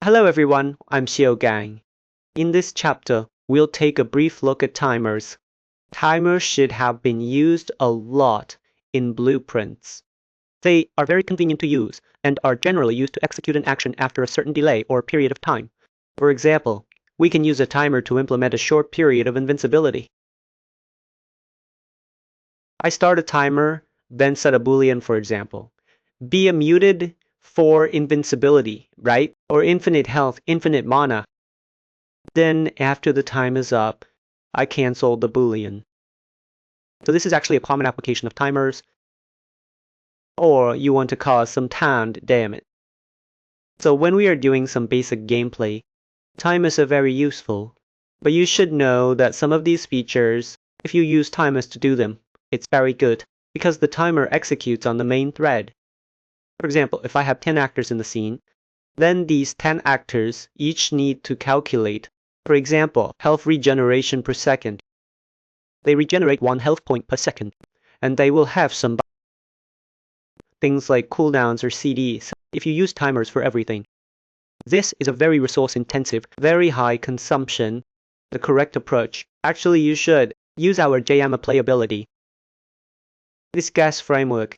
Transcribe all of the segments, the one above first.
Hello everyone, I'm Xiao Gang. In this chapter, we'll take a brief look at timers. Timers should have been used a lot in blueprints. They are very convenient to use and are generally used to execute an action after a certain delay or period of time. For example, we can use a timer to implement a short period of invincibility. I start a timer, then set a boolean, for example. Be muted for invincibility, right? Or infinite health, infinite mana. Then after the time is up, I cancel the boolean. So this is actually a common application of timers, or you want to cause some timed damage. So when we are doing some basic gameplay, timers are very useful, but you should know that some of these features, if you use timers to do them, it's very good, because the timer executes on the main thread. For example, if I have 10 actors in the scene, then these 10 actors each need to calculate, for example, health regeneration per second. They regenerate 1 health point per second, and they will have some things like cooldowns or CDs if you use timers for everything. This is a very resource-intensive, very high consumption, the correct approach. Actually, you should use our JAMA playability. This GAS framework,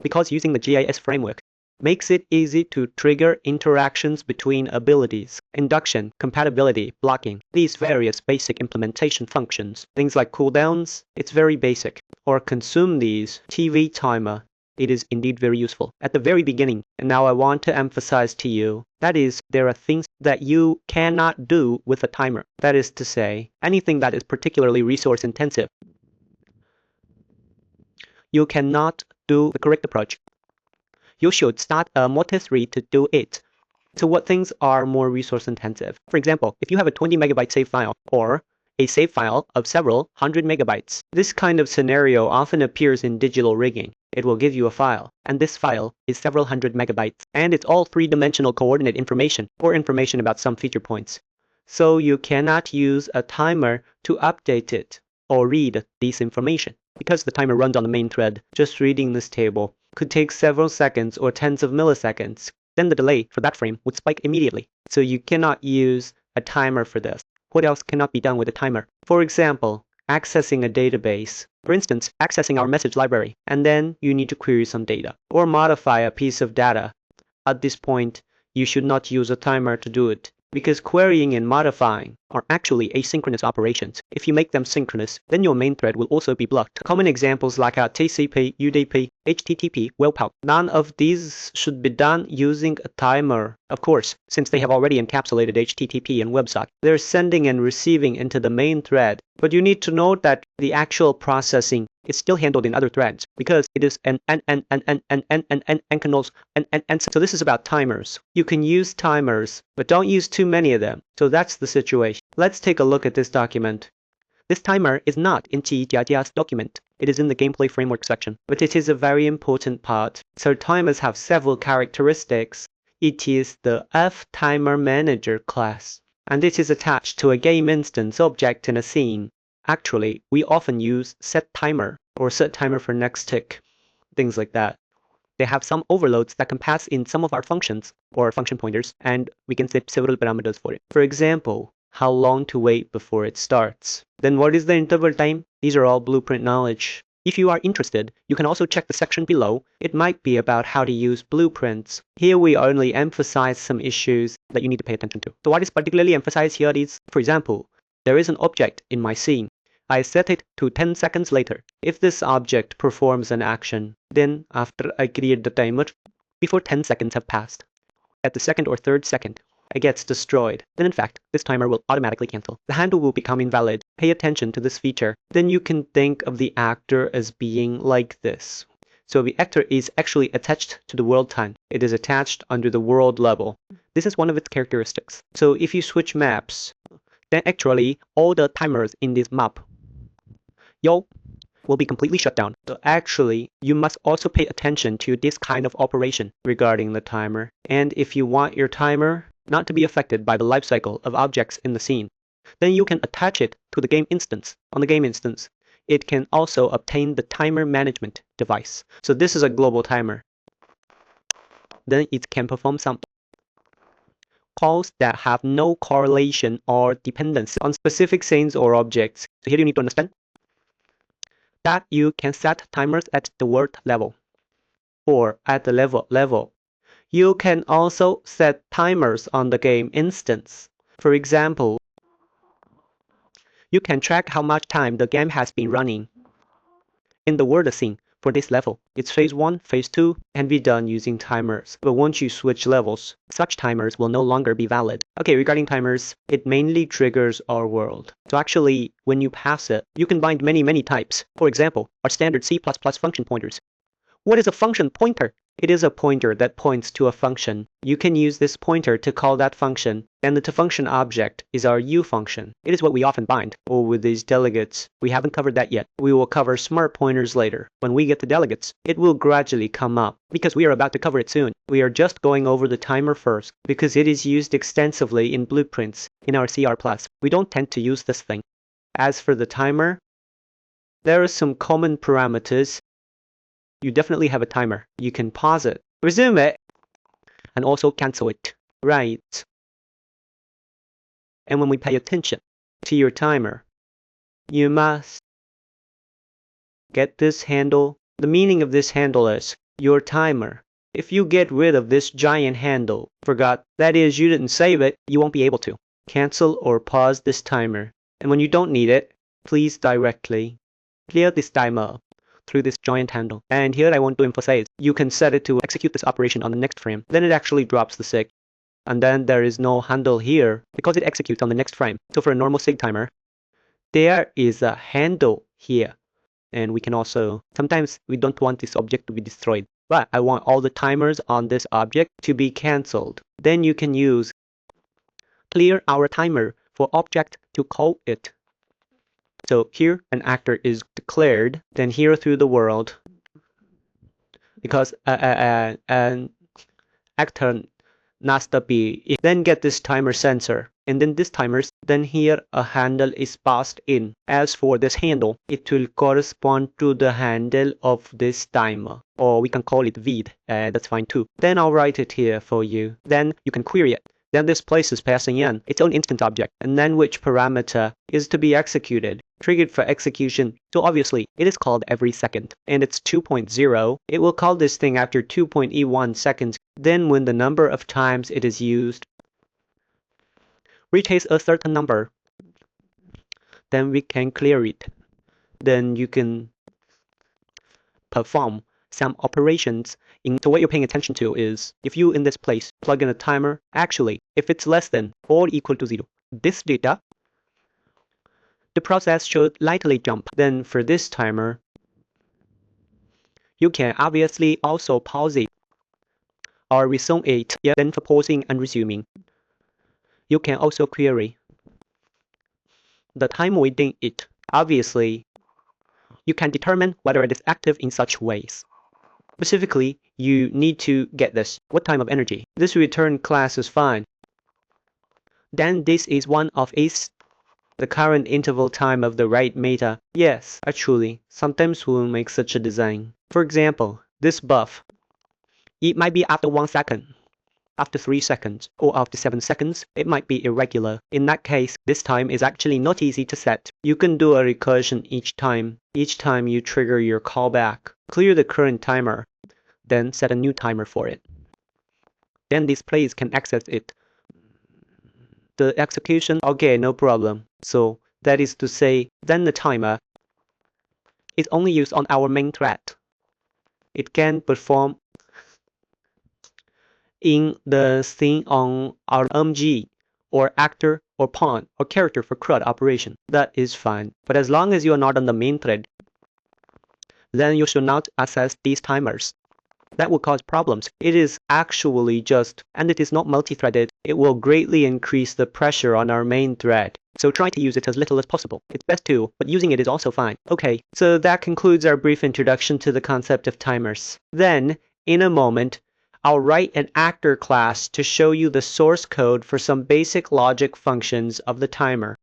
because using the GIS framework makes it easy to trigger interactions between abilities, induction, compatibility, blocking, these various basic implementation functions. Things like cooldowns, it's very basic. Or consume these TV timer. It is indeed very useful at the very beginning. And now I want to emphasize to you, that is, there are things that you cannot do with a timer. That is to say, anything that is particularly resource intensive, you cannot do the correct approach. You should start a multithread to do it. So what things are more resource intensive? For example, if you have a 20 megabyte save file or a save file of several hundred megabytes, this kind of scenario often appears in digital rigging. It will give you a file, and this file is several hundred megabytes, and it's all three-dimensional coordinate information or information about some feature points. So you cannot use a timer to update it or read this information. Because the timer runs on the main thread, just reading this table could take several seconds or tens of milliseconds. Then the delay for that frame would spike immediately. So you cannot use a timer for this. What else cannot be done with a timer? For example, accessing a database. For instance, accessing our message library, and then you need to query some data or modify a piece of data. At this point, you should not use a timer to do it, because querying and modifying are actually asynchronous operations. If you make them synchronous, then your main thread will also be blocked. Common examples like TCP, UDP, HTTP, webhook. None of these should be done using a timer. Of course, since they have already encapsulated HTTP and WebSocket, they're sending and receiving into the main thread. But you need to note that the actual processing is still handled in other threads because it is and so this is about timers. You can use timers, but don't use too many of them. So that's the situation. Let's take a look at this document. This timer is not in Jiajia's document. It is in the gameplay framework section, but it is a very important part. So timers have several characteristics. It is the FTimerManager class, and it is attached to a game instance object in a scene. Actually, we often use SetTimer or SetTimerForNextTick, things like that. They have some overloads that can pass in some of our functions or function pointers, and we can set several parameters for it. For example, how long to wait before it starts. Then what is the interval time? These are all blueprint knowledge. If you are interested, you can also check the section below. It might be about how to use blueprints. Here we only emphasize some issues that you need to pay attention to. So what is particularly emphasized here is, for example, there is an object in my scene. I set it to 10 seconds later. If this object performs an action, then after I create the timer, before 10 seconds have passed, at the second or third second, it gets destroyed. Then in fact, this timer will automatically cancel. The handle will become invalid. Pay attention to this feature. Then you can think of the actor as being like this. So the actor is actually attached to the world time. It is attached under the world level. This is one of its characteristics. So if you switch maps, then actually all the timers in this map will be completely shut down. So actually, you must also pay attention to this kind of operation regarding the timer. And if you want your timer not to be affected by the lifecycle of objects in the scene, then you can attach it to the game instance. On the game instance, it can also obtain the timer management device. So this is a global timer. Then it can perform some calls that have no correlation or dependency on specific scenes or objects. So here you need to understand that you can set timers at the word level or at the level. You can also set timers on the game instance. For example, you can track how much time the game has been running. In the world scene, for this level, it's phase 1, phase 2, and be done using timers. But once you switch levels, such timers will no longer be valid. Okay, regarding timers, it mainly triggers our world. So actually, when you pass it, you can bind many types. For example, our standard C++ function pointers. What is a function pointer? It is a pointer that points to a function. You can use this pointer to call that function, and the TFunction object is our UFunction. It is what we often bind, or with these delegates. We haven't covered that yet. We will cover smart pointers later. When we get the delegates, it will gradually come up, because we are about to cover it soon. We are just going over the timer first, because it is used extensively in blueprints in our CR+. We don't tend to use this thing. As for the timer, there are some common parameters. You definitely have a timer. You can pause it, resume it, and also cancel it. Right. And when we pay attention to your timer, you must get this handle. The meaning of this handle is your timer. If you get rid of this giant handle, that is, you didn't save it, you won't be able to cancel or pause this timer. And when you don't need it, please directly clear this timer through this giant handle. And here I want to emphasize, you can set it to execute this operation on the next frame. Then it actually drops the sig. And then there is no handle here because it executes on the next frame. So for a normal sig timer, there is a handle here. And we can also, sometimes we don't want this object to be destroyed, but I want all the timers on this object to be cancelled. Then you can use clear our timer for object to call it. So here an actor is declared, then here through the world, because an actor needs to be, then get this timer sensor, and then this timers, then here a handle is passed in. As for this handle, it will correspond to the handle of this timer, or we can call it vid, that's fine too. Then I'll write it here for you. Then you can query it. Then this place is passing in its own instance object, and then which parameter is to be executed, triggered for execution. So obviously, it is called every second, and it's 2.0. It will call this thing after 2.E1 seconds. Then when the number of times it is used reaches a certain number, then we can clear it. Then you can perform some operations. So what you're paying attention to is, if you in this place plug in a timer, actually, if it's less than or equal to 0, this data, the process should lightly jump. Then for this timer, you can obviously also pause it or resume it. Yeah, then for pausing and resuming, you can also query the time within it. Obviously, you can determine whether it is active in such ways. Specifically, you need to get this. What time of energy? This return class is fine. Then this is one of its the current interval time of the right meta. Yes, actually, sometimes we'll make such a design. For example, this buff, it might be after 1 second, after 3 seconds, or after 7 seconds. It might be irregular. In that case, this time is actually not easy to set. You can do a recursion each time. Each time you trigger your callback, clear the current timer, then set a new timer for it. Then this place can access it. The execution, okay, no problem. So that is to say, then the timer is only used on our main thread. It can perform in the scene on our MG, or actor, or pawn, or character for CRUD operation. That is fine. But as long as you are not on the main thread, then you should not access these timers. That will cause problems. It is actually just, and it is not multi-threaded, it will greatly increase the pressure on our main thread. So try to use it as little as possible. It's best to, but using it is also fine. Okay, so that concludes our brief introduction to the concept of timers. Then, in a moment, I'll write an actor class to show you the source code for some basic logic functions of the timer.